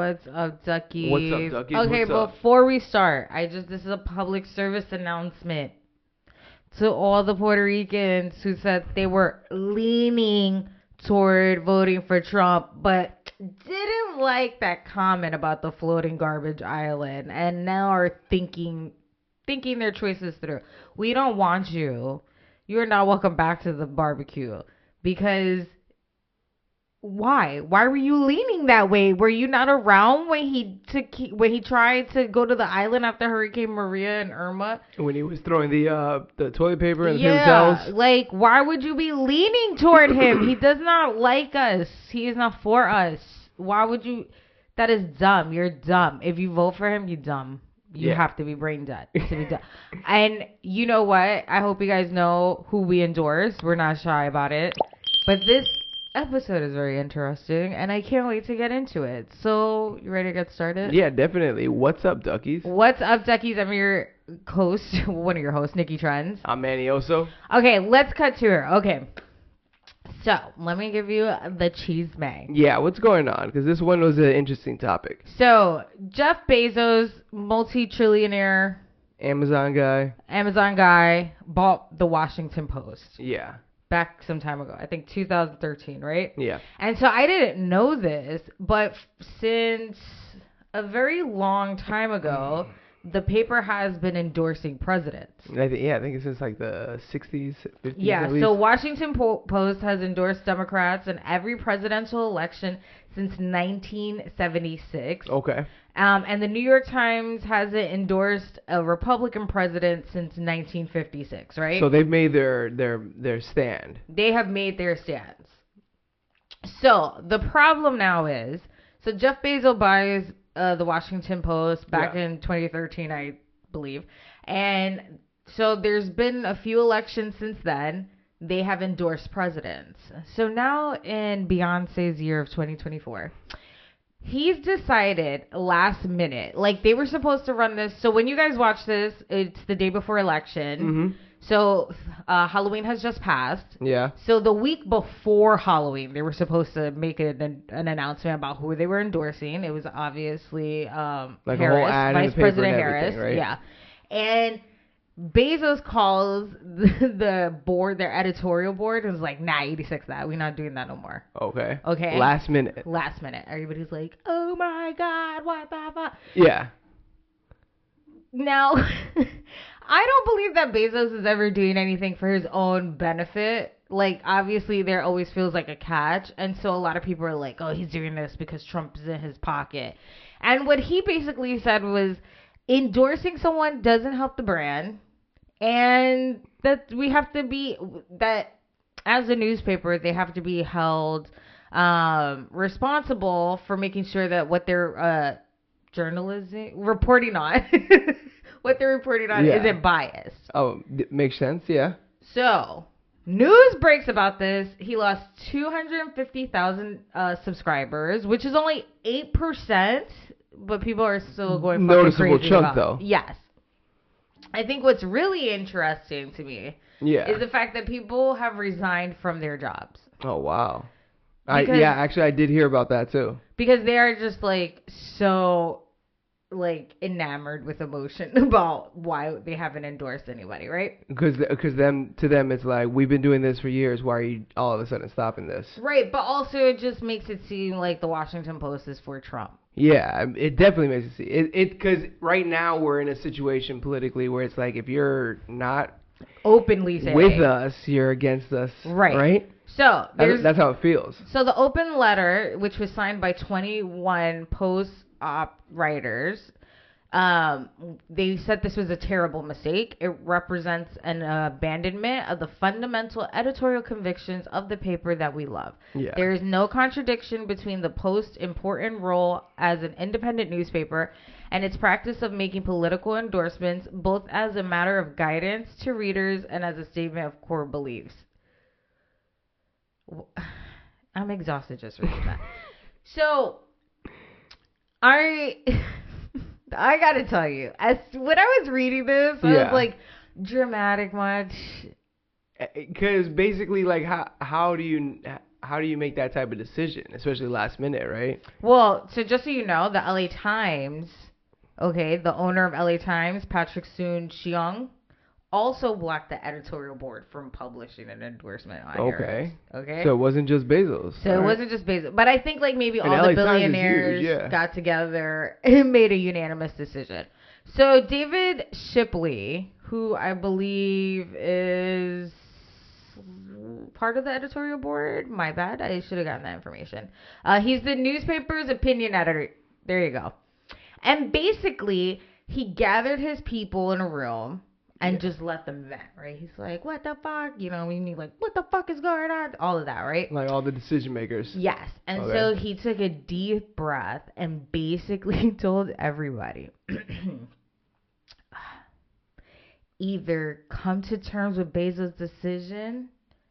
What's up, Duckies? What's up, Duckies? Okay, What's up? before we start, this is a public service announcement to all the Puerto Ricans who said they were leaning toward voting for Trump, but didn't like that comment about the floating garbage island, and now are thinking their choices through. We don't want you. You are not welcome back to the barbecue. Because why? Why were you leaning that way? Were you not around when he tried to go to the island after Hurricane Maria and Irma? When he was throwing the toilet paper and the paper Yeah, towels? like, why would you be leaning toward him? He does not like us. He is not for us. Why would you? That is dumb. You're dumb. If you vote for him, you're dumb. You have to be brain dead to be dumb. And you know what? I hope you guys know who we endorse. We're not shy about it. But this episode is very interesting, and I can't wait to get into it. So, you ready to get started? Yeah, definitely. What's up, Duckies? What's up, Duckies? I'm your host, one of your hosts, Nikki Trends. I'm Manny Oso. Okay, let's cut to her. Okay. So, let me give you the chisme. Yeah, what's going on? Because this one was an interesting topic. So, Jeff Bezos, multi-trillionaire Amazon guy. bought the Washington Post. Yeah. Back some time ago. I think 2013, right? Yeah. And so I didn't know this, but since a very long time ago, the paper has been endorsing presidents. I think it's since like the 60s, 50s. Yeah, so Washington Post has endorsed Democrats in every presidential election since 1976. Okay. And the New York Times hasn't endorsed a Republican president since 1956, right? So they've made their stand. They have made their stands. So the problem now is, so Jeff Bezos buys the Washington Post back in 2013, I believe. And so there's been a few elections since then. They have endorsed presidents. So now in Beyonce's year of 2024, he's decided last minute, like they were supposed to run this. So when you guys watch this, it's the day before election. Mm-hmm. So Halloween has just passed. Yeah. So the week before Halloween, they were supposed to make an announcement about who they were endorsing. It was obviously like Harris, a whole ad Vice in the paper President and Harris. right? Yeah. And Bezos calls the board, their editorial board, and was like, nah, 86 that. We're not doing that no more. Okay. Okay. Last minute. Everybody's like, oh my God, what the fuck? Yeah. Now, I don't believe that Bezos is ever doing anything for his own benefit. Like, obviously, there always feels like a catch. And so a lot of people are like, oh, he's doing this because Trump is in his pocket. And what he basically said was endorsing someone doesn't help the brand. And that we have to be, that as a newspaper, they have to be held responsible for making sure that what they're reporting on isn't biased. Oh, makes sense, yeah. So, news breaks about this. He lost 250,000 subscribers, which is only 8%, but people are still going fucking noticeable crazy chunk, about though. Yes. I think what's really interesting to me is the fact that people have resigned from their jobs. Oh, wow. Actually, I did hear about that, too. Because they are just, like, so, like, enamored with emotion about why they haven't endorsed anybody, right? Because to them, it's like, we've been doing this for years. Why are you all of a sudden stopping this? Right, but also it just makes it seem like the Washington Post is for Trump. Yeah, it definitely makes it seem. Because right now we're in a situation politically where it's like, if you're not openly saying with us, you're against us. Right? So that's how it feels. So the open letter, which was signed by 21 post-op writers, they said this was a terrible mistake. It represents an abandonment of the fundamental editorial convictions of the paper that we love. Yeah. There is no contradiction between the Post's important role as an independent newspaper and its practice of making political endorsements, both as a matter of guidance to readers and as a statement of core beliefs. I'm exhausted just reading that. So, I gotta tell you, when I was reading this, I was like, dramatic much. Because basically, like, how how do you make that type of decision, especially last minute, right? Well, so just so you know, the LA Times, okay, the owner of LA Times, Patrick Soon-Shiong, also blocked the editorial board from publishing an endorsement on Harris. Okay. So it wasn't just Bezos. So it wasn't just Bezos. But I think like maybe And all LA the Times is billionaires huge, yeah. got together and made a unanimous decision. So David Shipley, who I believe is part of the editorial board. My bad. I should have gotten that information. He's the newspaper's opinion editor. There you go. And basically, he gathered his people in a room and just let them vent, right? He's like, what the fuck? You know, we need like, what the fuck is going on? All of that, right? Like all the decision makers. Yes. And so he took a deep breath and basically told everybody, either come to terms with Bezos' decision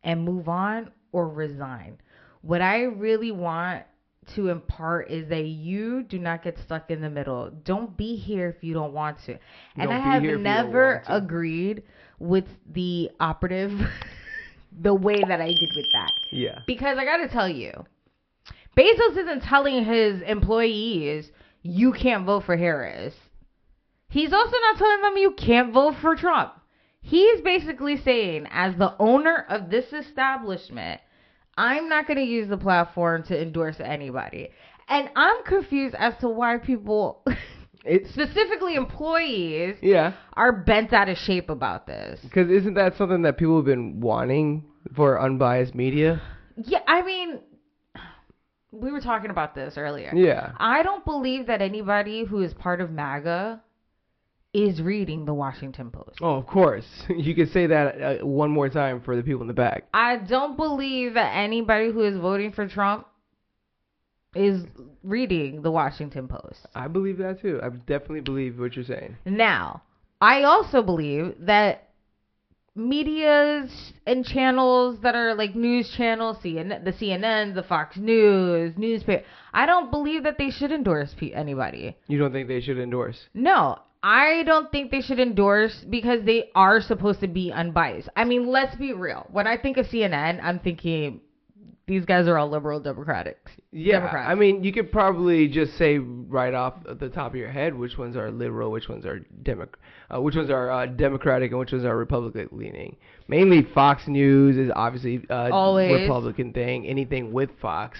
and move on or resign. What I really want to impart is that you do not get stuck in the middle. Don't be here if you don't want to. And I have never agreed with the operative the way that I did with that. Yeah. Because I got to tell you, Bezos isn't telling his employees, you can't vote for Harris. He's also not telling them you can't vote for Trump. He's basically saying, as the owner of this establishment, I'm not going to use the platform to endorse anybody. And I'm confused as to why people, specifically employees, are bent out of shape about this. Because isn't that something that people have been wanting for unbiased media? Yeah, I mean, we were talking about this earlier. Yeah. I don't believe that anybody who is part of MAGA is reading the Washington Post. Oh, of course. You could say that one more time for the people in the back. I don't believe that anybody who is voting for Trump is reading the Washington Post. I believe that too. I definitely believe what you're saying. Now, I also believe that medias and channels that are like news channels, the CNN, the Fox News, newspaper, I don't believe that they should endorse anybody. You don't think they should endorse? No. I don't think they should endorse because they are supposed to be unbiased. I mean, let's be real. When I think of CNN, I'm thinking these guys are all liberal Democrats. Yeah, Democrats. I mean, you could probably just say right off the top of your head which ones are liberal, which ones are Democratic, and which ones are Republican leaning. Mainly Fox News is obviously always Republican thing. Anything with Fox.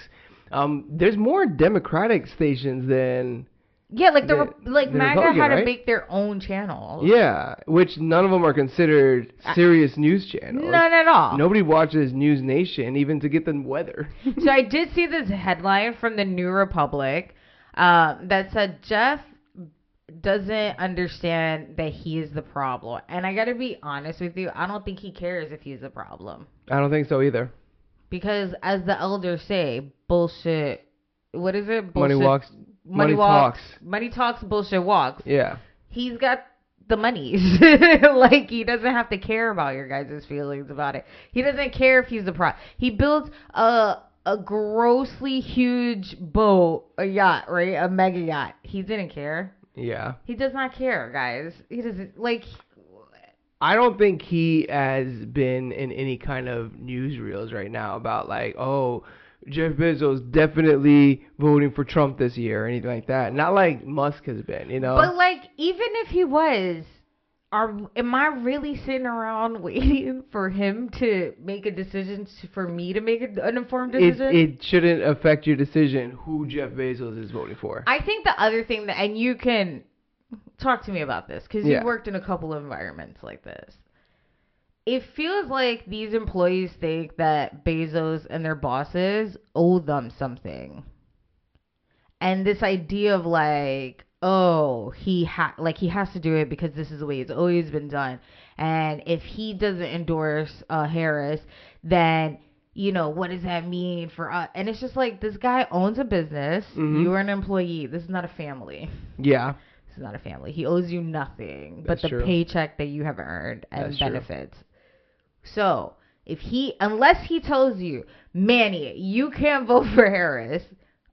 There's more Democratic stations than. Yeah, like MAGA had to make their own channels. Yeah, which none of them are considered serious news channels. None at all. Nobody watches News Nation even to get the weather. So I did see this headline from the New Republic that said Jeff doesn't understand that he is the problem. And I got to be honest with you, I don't think he cares if he's the problem. I don't think so either. Because as the elders say, bullshit. What is it? Bullshit. Money talks. Money talks, bullshit walks. Yeah. He's got the monies. Like, he doesn't have to care about your guys' feelings about it. He doesn't care if he's the pro. He built a grossly huge boat, a yacht, right? A mega yacht. He didn't care. Yeah. He does not care, guys. He doesn't, like. I don't think he has been in any kind of newsreels right now about, like, oh, Jeff Bezos definitely voting for Trump this year or anything like that. Not like Musk has been, you know. But like, even if he was, am I really sitting around waiting for him to make a decision for me to make an informed decision? It shouldn't affect your decision who Jeff Bezos is voting for. I think the other thing that, and you can talk to me about this because you worked in a couple of environments like this. It feels like these employees think that Bezos and their bosses owe them something. And this idea of like, oh, he has to do it because this is the way it's always been done. And if he doesn't endorse Harris, then, you know, what does that mean for us? And it's just like, this guy owns a business. Mm-hmm. You're an employee. This is not a family. Yeah. This is not a family. He owes you nothing but the paycheck that you have earned and benefits. True. So, unless he tells you, Manny, you can't vote for Harris,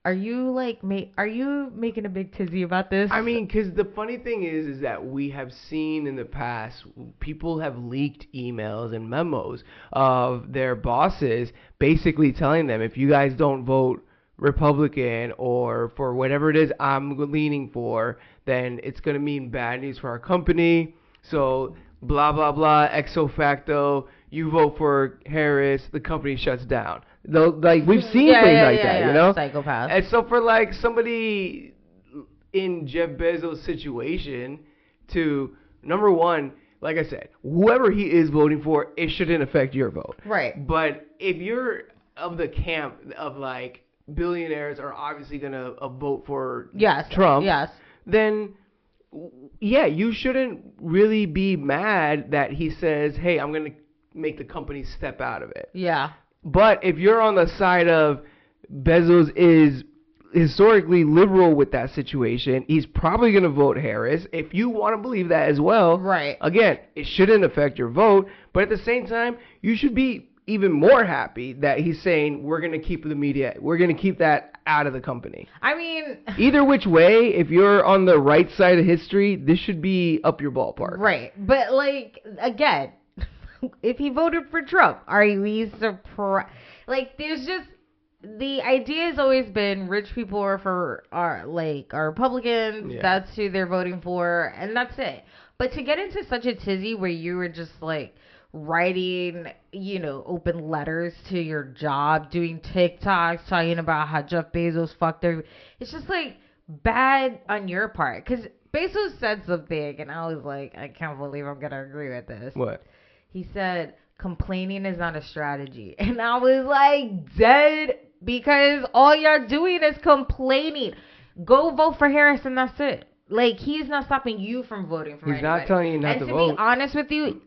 Are you like are you making a big tizzy about this? I mean, because the funny thing is that we have seen in the past, people have leaked emails and memos of their bosses basically telling them, if you guys don't vote Republican or for whatever it is I'm leaning for, then it's going to mean bad news for our company. So blah, blah, blah, ex facto, you vote for Harris, the company shuts down. Like, we've seen things like that, you know? Psychopath. And so for, like, somebody in Jeff Bezos' situation to, number one, like I said, whoever he is voting for, it shouldn't affect your vote. Right. But if you're of the camp of, like, billionaires are obviously going to vote for Trump, then, yeah, you shouldn't really be mad that he says, hey, I'm going to make the company step out of it. Yeah. But if you're on the side of Bezos is historically liberal with that situation, he's probably going to vote Harris. If you want to believe that as well, right. Again, it shouldn't affect your vote. But at the same time, you should be even more happy that he's saying we're going to keep the media, we're going to keep that out of the company. I mean, either which way, if you're on the right side of history, this should be up your ballpark. Right. But, like, again, if he voted for Trump, are you surprised? Like, there's just, the idea has always been rich people are Republicans. Yeah. That's who they're voting for, and that's it. But to get into such a tizzy where you were just, like, writing, open letters to your job, doing TikToks, talking about how Jeff Bezos fucked her, it's just, like, bad on your part. Because Bezos said something, and I was like, I can't believe I'm going to agree with this. What? He said, complaining is not a strategy. And I was like, dead, because all you're doing is complaining. Go vote for Harris and that's it. Like, he's not stopping you from voting for anybody. He's not telling you not to vote. And to be honest with you,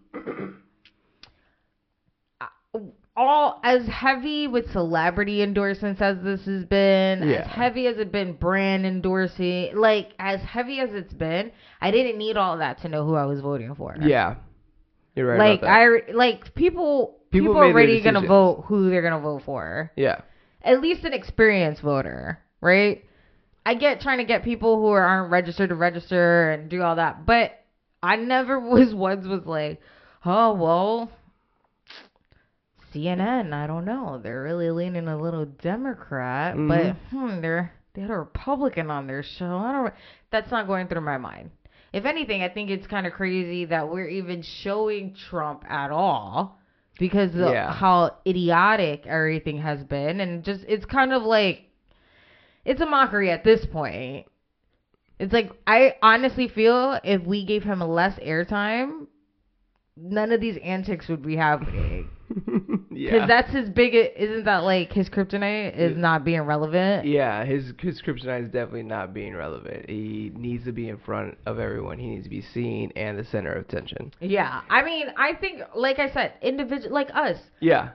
all as heavy with celebrity endorsements as this has been, as heavy as it's been brand endorsing, like, as heavy as it's been, I didn't need all that to know who I was voting for. Yeah. You're right about that. People are already going to vote who they're going to vote for. Yeah. At least an experienced voter, right? I get trying to get people who aren't registered to register and do all that. But I never was like, oh, well, CNN, I don't know. They're really leaning a little Democrat. Mm-hmm. But they had a Republican on their show. That's not going through my mind. If anything, I think it's kind of crazy that we're even showing Trump at all because of how idiotic everything has been. And just, it's kind of like, it's a mockery at this point. It's like, I honestly feel if we gave him less airtime, none of these antics would be happening. Because that's his isn't that like his kryptonite is not being relevant? Yeah, his kryptonite is definitely not being relevant. He needs to be in front of everyone. He needs to be seen and the center of attention. Yeah, I mean, I think, like I said, individual like us. Yeah.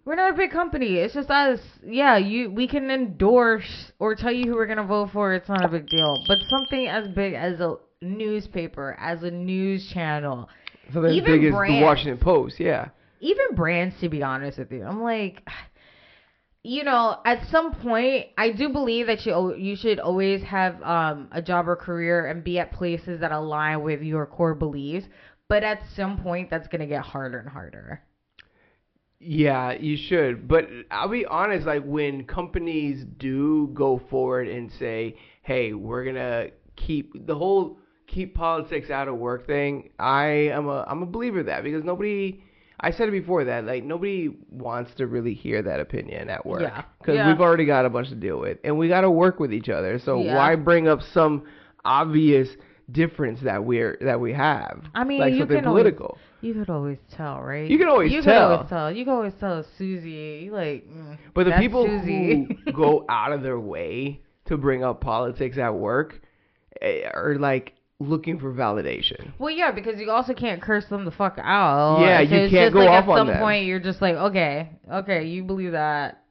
We're not a big company. It's just us. Yeah, we can endorse or tell you who we're gonna vote for. It's not a big deal. But something as big as a newspaper, as a news channel, something as big as the Washington Post, even brands, to be honest with you, I'm like, at some point, I do believe that you should always have a job or career and be at places that align with your core beliefs. But at some point, that's going to get harder and harder. Yeah, you should. But I'll be honest, like when companies do go forward and say, hey, we're going to keep politics out of work thing, I'm a believer of that because I said it before that, like, nobody wants to really hear that opinion at work. Yeah. Because we've already got a bunch to deal with. And we got to work with each other. So why bring up some obvious difference that we have? I mean, like something political. You could always tell, right? You can always tell. You can always tell Susie. But the people who go out of their way to bring up politics at work are, like, looking for validation. Well, yeah, because you also can't curse them the fuck out. Yeah, you can't go off on them. At some point, you're just like, okay, you believe that.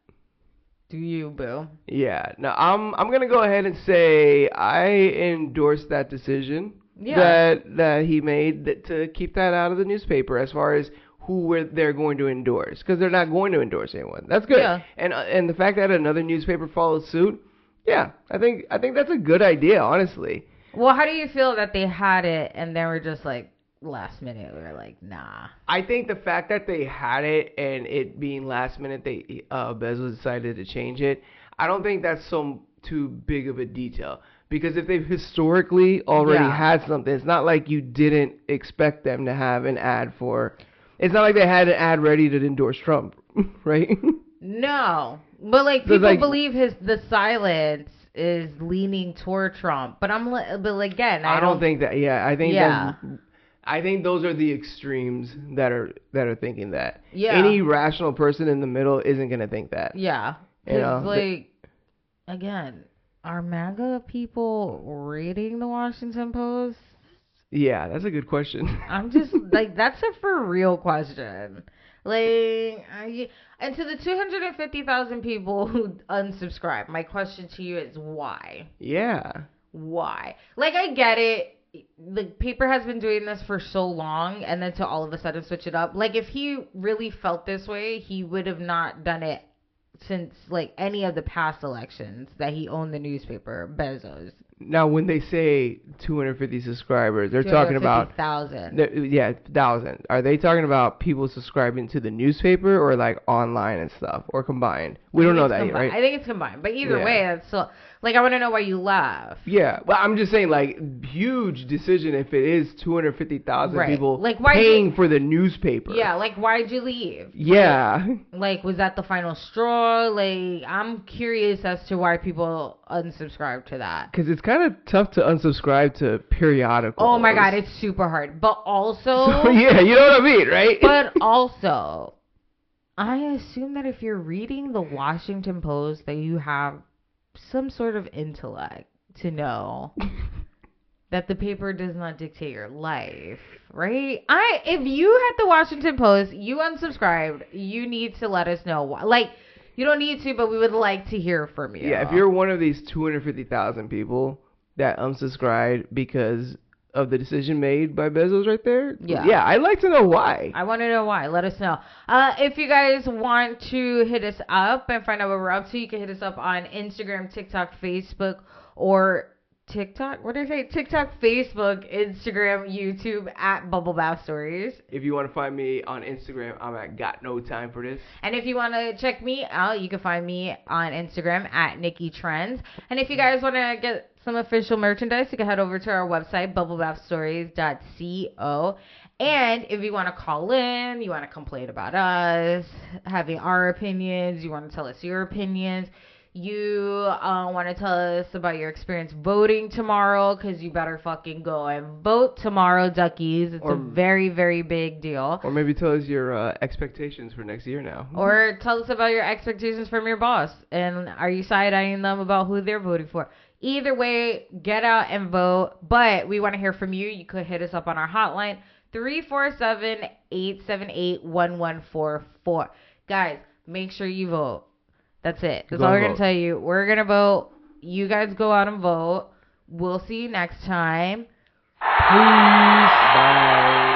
Do you, boo? Yeah. Now, I'm gonna go ahead and say I endorse that decision that he made to keep that out of the newspaper as far as who they're going to endorse, because they're not going to endorse anyone. That's good. Yeah. And the fact that another newspaper followed suit, Yeah, I think that's a good idea, honestly. Well, how do you feel that they had it and then we're just like last minute we were like, nah? I think the fact that they had it and it being last minute, Bezos decided to change it. I don't think that's too big of a detail, because if they've historically already had something, it's not like you didn't expect them to have an ad for. It's not like they had an ad ready to endorse Trump, right? No, but like So people believe the silence is leaning toward Trump, but again, I don't think that. Yeah, I think those are the extremes that are thinking that. Yeah. Any rational person in the middle isn't gonna think that. Yeah. Because again, are MAGA people reading the Washington Post? Yeah, that's a good question. I'm just like, that's a for real question. Like, and to the 250,000 people who unsubscribe, my question to you is why? Yeah. Why? Like, I get it. The paper has been doing this for so long, and then to all of a sudden switch it up. Like, if he really felt this way, he would have not done it since like any of the past elections that he owned the newspaper, Bezos. Now, when they say 250 subscribers, they're talking about 1,000. Yeah, 1,000. Are they talking about people subscribing to the newspaper or like online and stuff, or combined? We don't know that yet, right? I think it's combined, but either way, that's so. Like, I want to know why you laugh. Yeah, well, I'm just saying, like, huge decision if it is 250,000 people like, paying for the newspaper. Yeah, like, why'd you leave? Yeah. Like, was that the final straw? Like, I'm curious as to why people unsubscribe to that. Because it's kind of tough to unsubscribe to periodicals. Oh, my God, it's super hard. But also... So, yeah, you know what I mean, right? But also, I assume that if you're reading the Washington Post, that you have some sort of intellect to know that the paper does not dictate your life, right? If you had the Washington Post, you unsubscribed, you need to let us know why. Like, you don't need to, but we would like to hear from you. Yeah, if you're one of these 250,000 people that unsubscribed because of the decision made by Bezos right there, yeah, I'd like to know why. I want to know why. Let us know. If you guys want to hit us up and find out what we're up to, you can hit us up on Instagram, TikTok, Facebook, or TikTok. What did I say? TikTok, Facebook, Instagram, YouTube at Bubble Bath Stories. If you want to find me on Instagram, I'm at Got No Time For This. And if you want to check me out, you can find me on Instagram at Nikki Trends. And if you guys want to get some official merchandise, you can head over to our website, bubblebathstories.co. And if you want to call in, you want to complain about us, having our opinions, you want to tell us your opinions, you want to tell us about your experience voting tomorrow, because you better fucking go and vote tomorrow, Duckies. It's a very, very big deal. Or maybe tell us your expectations for next year now. Or tell us about your expectations from your boss. And are you side-eyeing them about who they're voting for? Either way, get out and vote. But we want to hear from you. You could hit us up on our hotline, 347-878-1144. Guys, make sure you vote. That's it. That's all we're going to tell you. We're going to vote. You guys go out and vote. We'll see you next time. Peace. Bye.